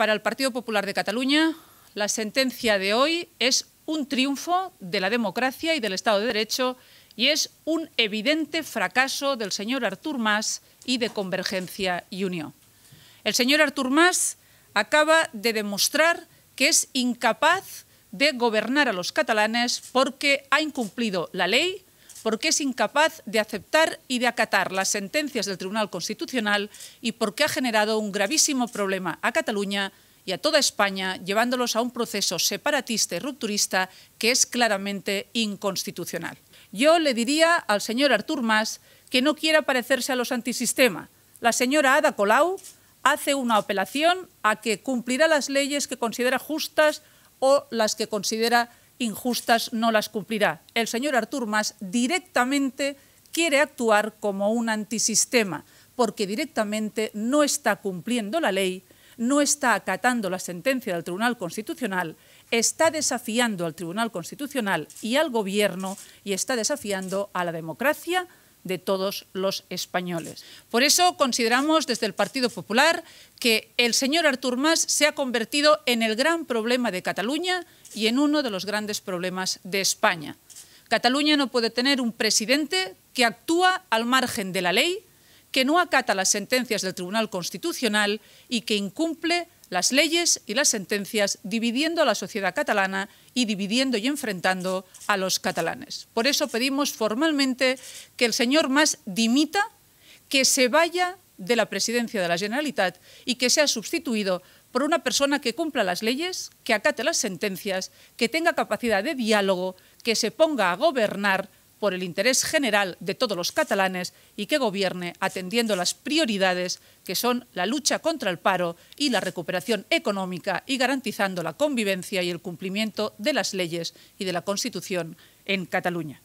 para el Partido Popular de Cataluña, la sentencia de hoy es un triunfo de la democracia y del Estado de Derecho y es un evidente fracaso del señor Artur Mas y de Convergencia y Unió. El señor Artur Mas acaba de demostrar que es incapaz de gobernar a los catalanes porque ha incumplido la ley, porque es incapaz de aceptar y de acatar las sentencias del Tribunal Constitucional y porque ha generado un gravísimo problema a Cataluña y a toda España, llevándolos a un proceso separatista y rupturista que es claramente inconstitucional. Yo le diría al señor Artur Mas que no quiera parecerse a los antisistema. La señora Ada Colau hace una apelación a que cumplirá las leyes que considera justas o las que considera injustas no las cumplirá. El señor Artur Mas directamente quiere actuar como un antisistema, porque directamente no está cumpliendo la ley, no está acatando la sentencia del Tribunal Constitucional, está desafiando al Tribunal Constitucional y al Gobierno y está desafiando a la democracia de todos los españoles. Por eso consideramos desde el Partido Popular que el señor Artur Mas se ha convertido en el gran problema de Cataluña y en uno de los grandes problemas de España. Cataluña no puede tener un presidente que actúa al margen de la ley, que no acata las sentencias del Tribunal Constitucional y que incumple las leyes y las sentencias, dividiendo a la sociedad catalana y dividiendo y enfrentando a los catalanes. Por eso pedimos formalmente que el señor Mas dimita, que se vaya de la presidencia de la Generalitat y que sea sustituido por una persona que cumpla las leyes, que acate las sentencias, que tenga capacidad de diálogo, que se ponga a gobernar por el interés general de todos los catalanes y que gobierne atendiendo las prioridades que son la lucha contra el paro y la recuperación económica y garantizando la convivencia y el cumplimiento de las leyes y de la Constitución en Cataluña.